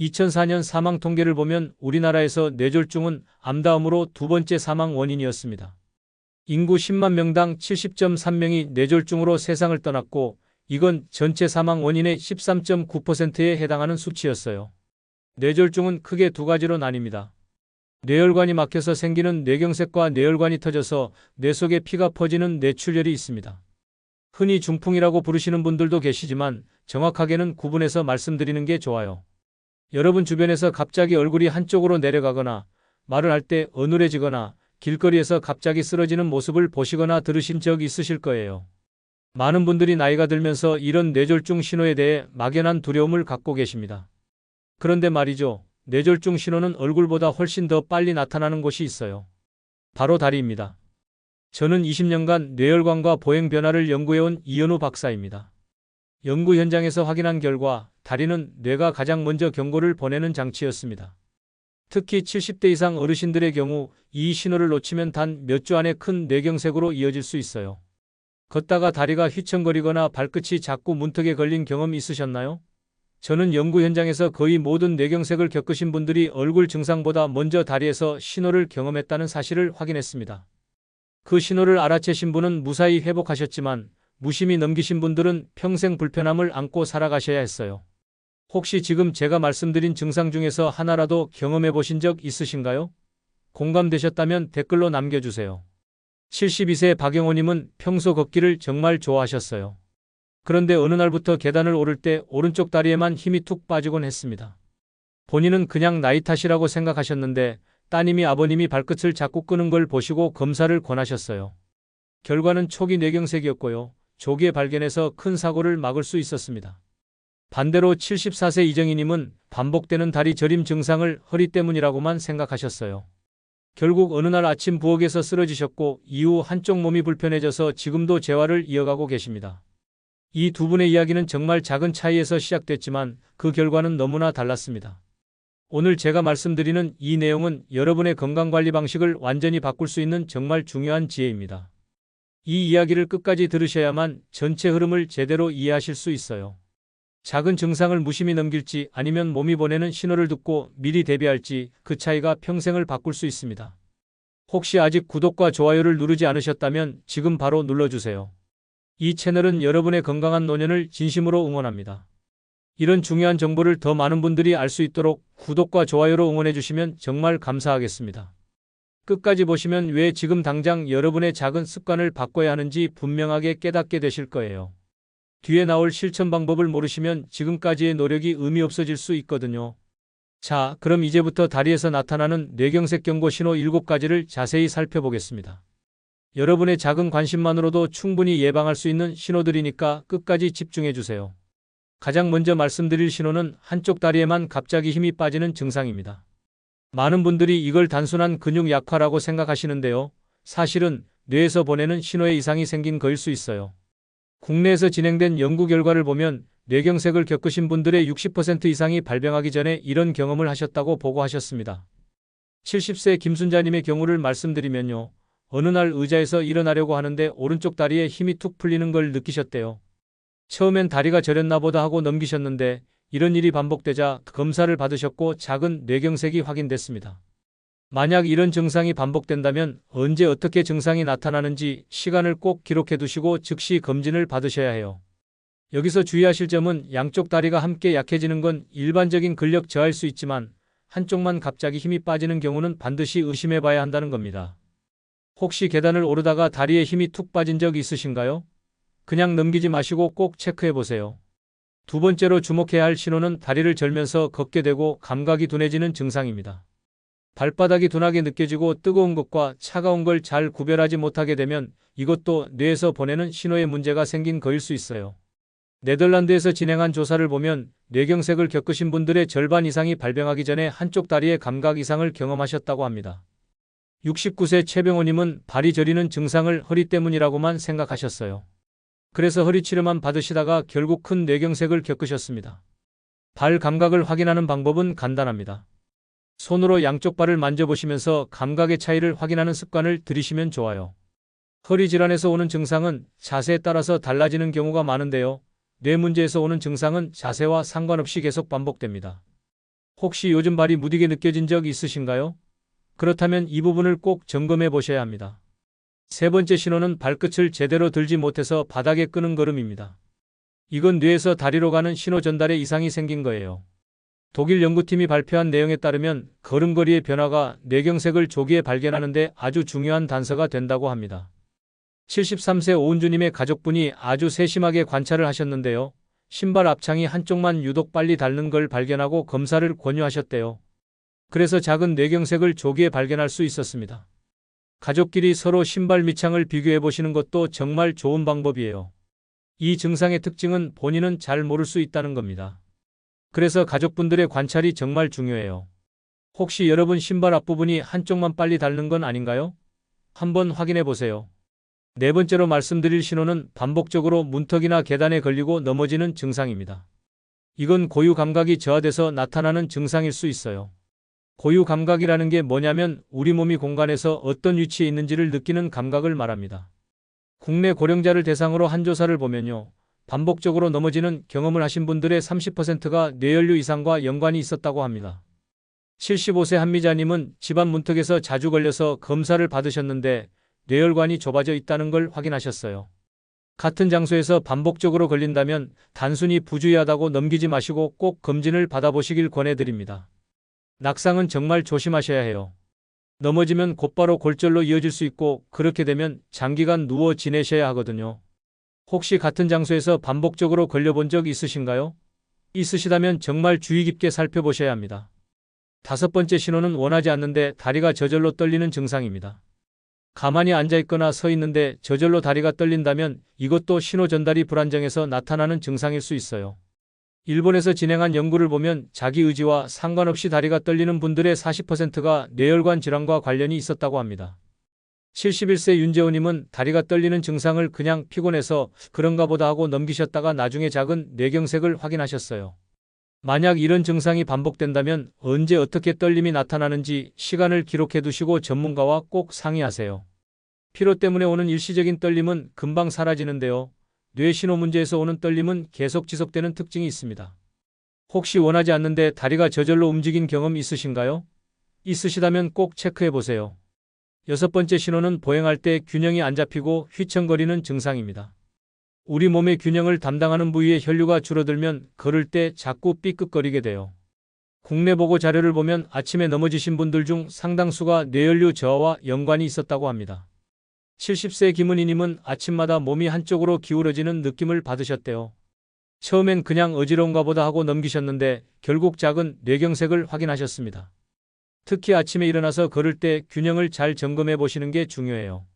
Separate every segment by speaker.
Speaker 1: 2004년 사망 통계를 보면 우리나라에서 뇌졸중은 암 다음으로 두 번째 사망 원인이었습니다. 인구 10만 명당 70.3명이 뇌졸중으로 세상을 떠났고 이건 전체 사망 원인의 13.9%에 해당하는 수치였어요. 뇌졸중은 크게 두 가지로 나뉩니다. 뇌혈관이 막혀서 생기는 뇌경색과 뇌혈관이 터져서 뇌 속에 피가 퍼지는 뇌출혈이 있습니다. 흔히 중풍이라고 부르시는 분들도 계시지만 정확하게는 구분해서 말씀드리는 게 좋아요. 여러분 주변에서 갑자기 얼굴이 한쪽으로 내려가거나 말을 할 때 어눌해지거나 길거리에서 갑자기 쓰러지는 모습을 보시거나 들으신 적 있으실 거예요. 많은 분들이 나이가 들면서 이런 뇌졸중 신호에 대해 막연한 두려움을 갖고 계십니다. 그런데 말이죠. 뇌졸중 신호는 얼굴보다 훨씬 더 빨리 나타나는 곳이 있어요. 바로 다리입니다. 저는 20년간 뇌혈관과 보행 변화를 연구해온 이현우 박사입니다. 연구 현장에서 확인한 결과 다리는 뇌가 가장 먼저 경고를 보내는 장치였습니다. 특히 70대 이상 어르신들의 경우 이 신호를 놓치면 단 몇 주 안에 큰 뇌경색으로 이어질 수 있어요. 걷다가 다리가 휘청거리거나 발끝이 자꾸 문턱에 걸린 경험 있으셨나요? 저는 연구 현장에서 거의 모든 뇌경색을 겪으신 분들이 얼굴 증상보다 먼저 다리에서 신호를 경험했다는 사실을 확인했습니다. 그 신호를 알아채신 분은 무사히 회복하셨지만 무심히 넘기신 분들은 평생 불편함을 안고 살아가셔야 했어요. 혹시 지금 제가 말씀드린 증상 중에서 하나라도 경험해 보신 적 있으신가요? 공감되셨다면 댓글로 남겨주세요. 72세 박영호님은 평소 걷기를 정말 좋아하셨어요. 그런데 어느 날부터 계단을 오를 때 오른쪽 다리에만 힘이 툭 빠지곤 했습니다. 본인은 그냥 나이 탓이라고 생각하셨는데 따님이 아버님이 발끝을 자꾸 끄는 걸 보시고 검사를 권하셨어요. 결과는 초기 뇌경색이었고요. 조기에 발견해서 큰 사고를 막을 수 있었습니다. 반대로 74세 이정희님은 반복되는 다리 저림 증상을 허리 때문이라고만 생각하셨어요. 결국 어느 날 아침 부엌에서 쓰러지셨고 이후 한쪽 몸이 불편해져서 지금도 재활을 이어가고 계십니다. 이 두 분의 이야기는 정말 작은 차이에서 시작됐지만 그 결과는 너무나 달랐습니다. 오늘 제가 말씀드리는 이 내용은 여러분의 건강관리 방식을 완전히 바꿀 수 있는 정말 중요한 지혜입니다. 이 이야기를 끝까지 들으셔야만 전체 흐름을 제대로 이해하실 수 있어요. 작은 증상을 무심히 넘길지 아니면 몸이 보내는 신호를 듣고 미리 대비할지 그 차이가 평생을 바꿀 수 있습니다. 혹시 아직 구독과 좋아요를 누르지 않으셨다면 지금 바로 눌러주세요. 이 채널은 여러분의 건강한 노년을 진심으로 응원합니다. 이런 중요한 정보를 더 많은 분들이 알 수 있도록 구독과 좋아요로 응원해 주시면 정말 감사하겠습니다. 끝까지 보시면 왜 지금 당장 여러분의 작은 습관을 바꿔야 하는지 분명하게 깨닫게 되실 거예요. 뒤에 나올 실천 방법을 모르시면 지금까지의 노력이 의미 없어질 수 있거든요. 자, 그럼 이제부터 다리에서 나타나는 뇌경색 경고 신호 7가지를 자세히 살펴보겠습니다. 여러분의 작은 관심만으로도 충분히 예방할 수 있는 신호들이니까 끝까지 집중해 주세요. 가장 먼저 말씀드릴 신호는 한쪽 다리에만 갑자기 힘이 빠지는 증상입니다. 많은 분들이 이걸 단순한 근육 약화라고 생각하시는데요. 사실은 뇌에서 보내는 신호에 이상이 생긴 거일 수 있어요. 국내에서 진행된 연구 결과를 보면 뇌경색을 겪으신 분들의 60% 이상이 발병하기 전에 이런 경험을 하셨다고 보고하셨습니다. 70세 김순자님의 경우를 말씀드리면요. 어느 날 의자에서 일어나려고 하는데 오른쪽 다리에 힘이 툭 풀리는 걸 느끼셨대요. 처음엔 다리가 저렸나 보다 하고 넘기셨는데 이런 일이 반복되자 검사를 받으셨고 작은 뇌경색이 확인됐습니다. 만약 이런 증상이 반복된다면 언제 어떻게 증상이 나타나는지 시간을 꼭 기록해 두시고 즉시 검진을 받으셔야 해요. 여기서 주의하실 점은 양쪽 다리가 함께 약해지는 건 일반적인 근력 저하일 수 있지만 한쪽만 갑자기 힘이 빠지는 경우는 반드시 의심해 봐야 한다는 겁니다. 혹시 계단을 오르다가 다리에 힘이 툭 빠진 적 있으신가요? 그냥 넘기지 마시고 꼭 체크해 보세요. 두 번째로 주목해야 할 신호는 다리를 절면서 걷게 되고 감각이 둔해지는 증상입니다. 발바닥이 둔하게 느껴지고 뜨거운 것과 차가운 걸 잘 구별하지 못하게 되면 이것도 뇌에서 보내는 신호에 문제가 생긴 거일 수 있어요. 네덜란드에서 진행한 조사를 보면 뇌경색을 겪으신 분들의 절반 이상이 발병하기 전에 한쪽 다리의 감각 이상을 경험하셨다고 합니다. 69세 최병호님은 발이 저리는 증상을 허리 때문이라고만 생각하셨어요. 그래서 허리 치료만 받으시다가 결국 큰 뇌경색을 겪으셨습니다. 발 감각을 확인하는 방법은 간단합니다. 손으로 양쪽 발을 만져보시면서 감각의 차이를 확인하는 습관을 들이시면 좋아요. 허리 질환에서 오는 증상은 자세에 따라서 달라지는 경우가 많은데요. 뇌 문제에서 오는 증상은 자세와 상관없이 계속 반복됩니다. 혹시 요즘 발이 무디게 느껴진 적 있으신가요? 그렇다면 이 부분을 꼭 점검해 보셔야 합니다. 세 번째 신호는 발끝을 제대로 들지 못해서 바닥에 끄는 걸음입니다. 이건 뇌에서 다리로 가는 신호 전달에 이상이 생긴 거예요. 독일 연구팀이 발표한 내용에 따르면 걸음걸이의 변화가 뇌경색을 조기에 발견하는 데 아주 중요한 단서가 된다고 합니다. 73세 오은주님의 가족분이 아주 세심하게 관찰을 하셨는데요. 신발 앞창이 한쪽만 유독 빨리 닳는 걸 발견하고 검사를 권유하셨대요. 그래서 작은 뇌경색을 조기에 발견할 수 있었습니다. 가족끼리 서로 신발 밑창을 비교해 보시는 것도 정말 좋은 방법이에요. 이 증상의 특징은 본인은 잘 모를 수 있다는 겁니다. 그래서 가족분들의 관찰이 정말 중요해요. 혹시 여러분 신발 앞부분이 한쪽만 빨리 닳는 건 아닌가요? 한번 확인해 보세요. 네 번째로 말씀드릴 신호는 반복적으로 문턱이나 계단에 걸리고 넘어지는 증상입니다. 이건 고유 감각이 저하돼서 나타나는 증상일 수 있어요. 고유 감각이라는 게 뭐냐면 우리 몸이 공간에서 어떤 위치에 있는지를 느끼는 감각을 말합니다. 국내 고령자를 대상으로 한 조사를 보면요. 반복적으로 넘어지는 경험을 하신 분들의 30%가 뇌연류 이상과 연관이 있었다고 합니다. 75세 한미자님은 집안 문턱에서 자주 걸려서 검사를 받으셨는데 뇌혈관이 좁아져 있다는 걸 확인하셨어요. 같은 장소에서 반복적으로 걸린다면 단순히 부주의하다고 넘기지 마시고 꼭 검진을 받아보시길 권해드립니다. 낙상은 정말 조심하셔야 해요. 넘어지면 곧바로 골절로 이어질 수 있고 그렇게 되면 장기간 누워 지내셔야 하거든요. 혹시 같은 장소에서 반복적으로 걸려본 적 있으신가요? 있으시다면 정말 주의 깊게 살펴보셔야 합니다. 다섯 번째 신호는 원하지 않는데 다리가 저절로 떨리는 증상입니다. 가만히 앉아있거나 서 있는데 저절로 다리가 떨린다면 이것도 신호 전달이 불안정해서 나타나는 증상일 수 있어요. 일본에서 진행한 연구를 보면 자기 의지와 상관없이 다리가 떨리는 분들의 40%가 뇌혈관 질환과 관련이 있었다고 합니다. 71세 윤재호님은 다리가 떨리는 증상을 그냥 피곤해서 그런가 보다 하고 넘기셨다가 나중에 작은 뇌경색을 확인하셨어요. 만약 이런 증상이 반복된다면 언제 어떻게 떨림이 나타나는지 시간을 기록해 두시고 전문가와 꼭 상의하세요. 피로 때문에 오는 일시적인 떨림은 금방 사라지는데요. 뇌 신호 문제에서 오는 떨림은 계속 지속되는 특징이 있습니다. 혹시 원하지 않는데 다리가 저절로 움직인 경험 있으신가요? 있으시다면 꼭 체크해 보세요. 여섯 번째 신호는 보행할 때 균형이 안 잡히고 휘청거리는 증상입니다. 우리 몸의 균형을 담당하는 부위의 혈류가 줄어들면 걸을 때 자꾸 삐끗거리게 돼요. 국내 보고 자료를 보면 아침에 넘어지신 분들 중 상당수가 뇌혈류 저하와 연관이 있었다고 합니다. 70세 김은희님은 아침마다 몸이 한쪽으로 기울어지는 느낌을 받으셨대요. 처음엔 그냥 어지러운가 보다 하고 넘기셨는데 결국 작은 뇌경색을 확인하셨습니다. 특히 아침에 일어나서 걸을 때 균형을 잘 점검해 보시는 게 중요해요.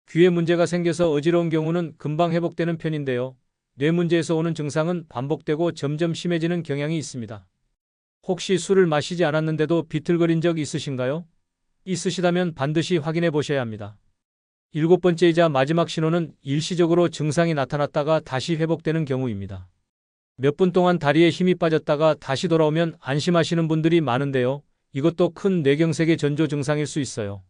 Speaker 1: 귀에 문제가 생겨서 어지러운 경우는 금방 회복되는 편인데요. 뇌 문제에서 오는 증상은 반복되고 점점 심해지는 경향이 있습니다. 혹시 술을 마시지 않았는데도 비틀거린 적 있으신가요? 있으시다면 반드시 확인해 보셔야 합니다. 일곱 번째이자 마지막 신호는 일시적으로 증상이 나타났다가 다시 회복되는 경우입니다. 몇 분 동안 다리에 힘이 빠졌다가 다시 돌아오면 안심하시는 분들이 많은데요. 이것도 큰 뇌경색의 전조 증상일 수 있어요.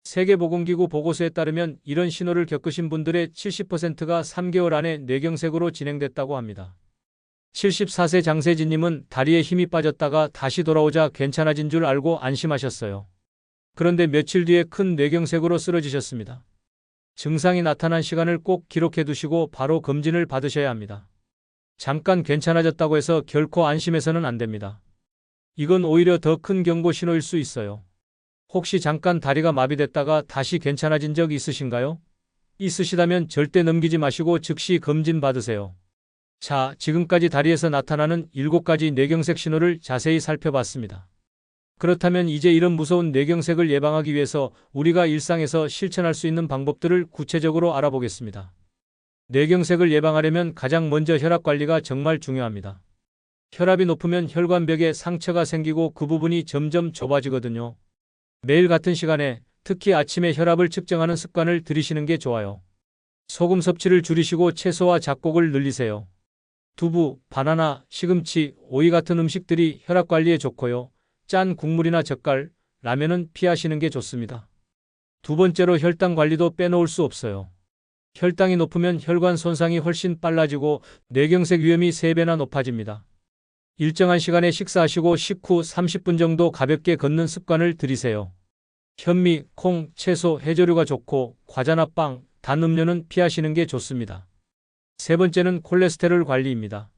Speaker 1: 세계보건기구 보고서에 따르면 이런 신호를 겪으신 분들의 70%가 3개월 안에 뇌경색으로 진행됐다고 합니다. 74세 장세진님은 다리에 힘이 빠졌다가 다시 돌아오자 괜찮아진 줄 알고 안심하셨어요. 그런데 며칠 뒤에 큰 뇌경색으로 쓰러지셨습니다. 증상이 나타난 시간을 꼭 기록해 두시고 바로 검진을 받으셔야 합니다. 잠깐 괜찮아졌다고 해서 결코 안심해서는 안 됩니다. 이건 오히려 더 큰 경고 신호일 수 있어요. 혹시 잠깐 다리가 마비됐다가 다시 괜찮아진 적 있으신가요? 있으시다면 절대 넘기지 마시고 즉시 검진 받으세요. 자, 지금까지 다리에서 나타나는 7가지 뇌경색 신호를 자세히 살펴봤습니다. 그렇다면 이제 이런 무서운 뇌경색을 예방하기 위해서 우리가 일상에서 실천할 수 있는 방법들을 구체적으로 알아보겠습니다. 뇌경색을 예방하려면 가장 먼저 혈압 관리가 정말 중요합니다. 혈압이 높으면 혈관벽에 상처가 생기고 그 부분이 점점 좁아지거든요. 매일 같은 시간에 특히 아침에 혈압을 측정하는 습관을 들이시는 게 좋아요. 소금 섭취를 줄이시고 채소와 잡곡을 늘리세요. 두부, 바나나, 시금치, 오이 같은 음식들이 혈압 관리에 좋고요. 짠 국물이나 젓갈, 라면은 피하시는 게 좋습니다. 두 번째로 혈당 관리도 빼놓을 수 없어요. 혈당이 높으면 혈관 손상이 훨씬 빨라지고 뇌경색 위험이 3배나 높아집니다. 일정한 시간에 식사하시고 식후 30분 정도 가볍게 걷는 습관을 들이세요. 현미, 콩, 채소, 해조류가 좋고 과자나 빵, 단 음료는 피하시는 게 좋습니다. 세 번째는 콜레스테롤 관리입니다.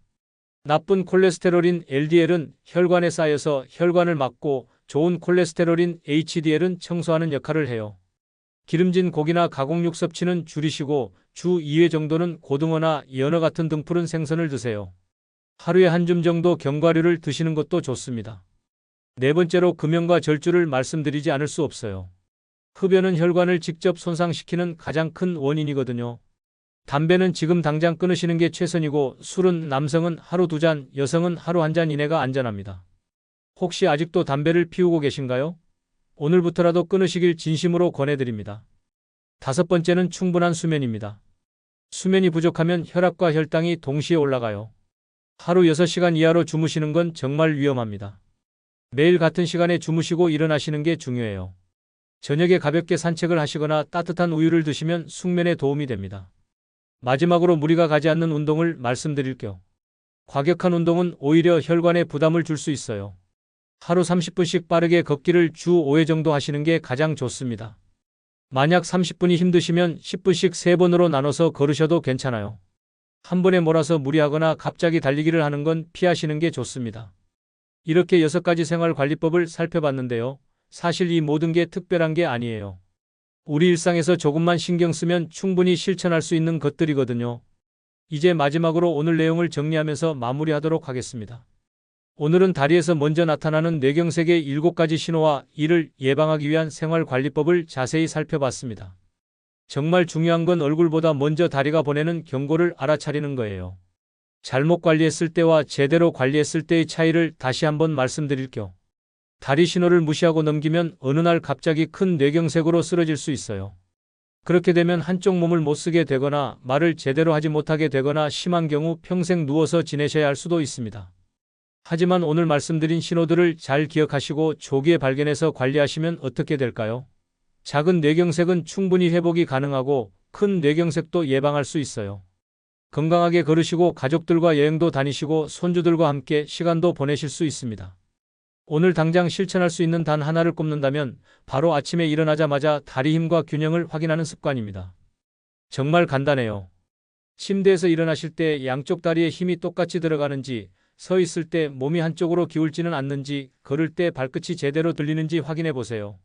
Speaker 1: 나쁜 콜레스테롤인 LDL은 혈관에 쌓여서 혈관을 막고 좋은 콜레스테롤인 HDL은 청소하는 역할을 해요. 기름진 고기나 가공육 섭취는 줄이시고 주 2회 정도는 고등어나 연어 같은 등푸른 생선을 드세요. 하루에 한 줌 정도 견과류를 드시는 것도 좋습니다. 네 번째로 금연과 절주를 말씀드리지 않을 수 없어요. 흡연은 혈관을 직접 손상시키는 가장 큰 원인이거든요. 담배는 지금 당장 끊으시는 게 최선이고 술은 남성은 하루 2잔, 여성은 하루 1잔 이내가 안전합니다. 혹시 아직도 담배를 피우고 계신가요? 오늘부터라도 끊으시길 진심으로 권해드립니다. 다섯 번째는 충분한 수면입니다. 수면이 부족하면 혈압과 혈당이 동시에 올라가요. 하루 6시간 이하로 주무시는 건 정말 위험합니다. 매일 같은 시간에 주무시고 일어나시는 게 중요해요. 저녁에 가볍게 산책을 하시거나 따뜻한 우유를 드시면 숙면에 도움이 됩니다. 마지막으로 무리가 가지 않는 운동을 말씀드릴게요. 과격한 운동은 오히려 혈관에 부담을 줄 수 있어요. 하루 30분씩 빠르게 걷기를 주 5회 정도 하시는 게 가장 좋습니다. 만약 30분이 힘드시면 10분씩 3번으로 나눠서 걸으셔도 괜찮아요. 한 번에 몰아서 무리하거나 갑자기 달리기를 하는 건 피하시는 게 좋습니다. 이렇게 6가지 생활관리법을 살펴봤는데요. 사실 이 모든 게 특별한 게 아니에요. 우리 일상에서 조금만 신경 쓰면 충분히 실천할 수 있는 것들이거든요. 이제 마지막으로 오늘 내용을 정리하면서 마무리하도록 하겠습니다. 오늘은 다리에서 먼저 나타나는 뇌경색의 7가지 신호와 이를 예방하기 위한 생활관리법을 자세히 살펴봤습니다. 정말 중요한 건 얼굴보다 먼저 다리가 보내는 경고를 알아차리는 거예요. 잘못 관리했을 때와 제대로 관리했을 때의 차이를 다시 한번 말씀드릴게요. 다리 신호를 무시하고 넘기면 어느 날 갑자기 큰 뇌경색으로 쓰러질 수 있어요. 그렇게 되면 한쪽 몸을 못 쓰게 되거나 말을 제대로 하지 못하게 되거나 심한 경우 평생 누워서 지내셔야 할 수도 있습니다. 하지만 오늘 말씀드린 신호들을 잘 기억하시고 조기에 발견해서 관리하시면 어떻게 될까요? 작은 뇌경색은 충분히 회복이 가능하고 큰 뇌경색도 예방할 수 있어요. 건강하게 걸으시고 가족들과 여행도 다니시고 손주들과 함께 시간도 보내실 수 있습니다. 오늘 당장 실천할 수 있는 단 하나를 꼽는다면 바로 아침에 일어나자마자 다리 힘과 균형을 확인하는 습관입니다. 정말 간단해요. 침대에서 일어나실 때 양쪽 다리에 힘이 똑같이 들어가는지, 서 있을 때 몸이 한쪽으로 기울지는 않는지, 걸을 때 발끝이 제대로 들리는지 확인해 보세요.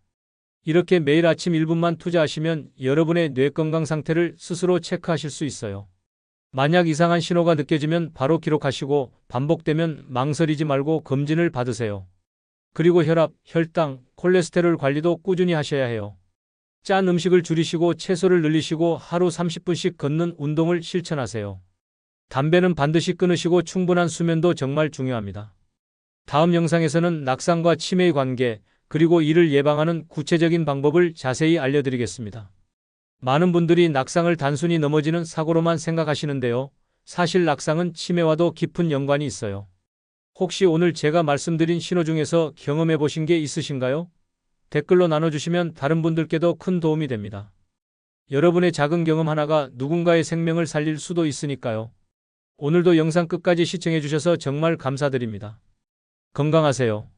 Speaker 1: 이렇게 매일 아침 1분만 투자하시면 여러분의 뇌 건강 상태를 스스로 체크하실 수 있어요. 만약 이상한 신호가 느껴지면 바로 기록하시고 반복되면 망설이지 말고 검진을 받으세요. 그리고 혈압, 혈당, 콜레스테롤 관리도 꾸준히 하셔야 해요. 짠 음식을 줄이시고 채소를 늘리시고 하루 30분씩 걷는 운동을 실천하세요. 담배는 반드시 끊으시고 충분한 수면도 정말 중요합니다. 다음 영상에서는 낙상과 치매의 관계, 그리고 이를 예방하는 구체적인 방법을 자세히 알려드리겠습니다. 많은 분들이 낙상을 단순히 넘어지는 사고로만 생각하시는데요. 사실 낙상은 치매와도 깊은 연관이 있어요. 혹시 오늘 제가 말씀드린 신호 중에서 경험해 보신 게 있으신가요? 댓글로 나눠주시면 다른 분들께도 큰 도움이 됩니다. 여러분의 작은 경험 하나가 누군가의 생명을 살릴 수도 있으니까요. 오늘도 영상 끝까지 시청해 주셔서 정말 감사드립니다. 건강하세요.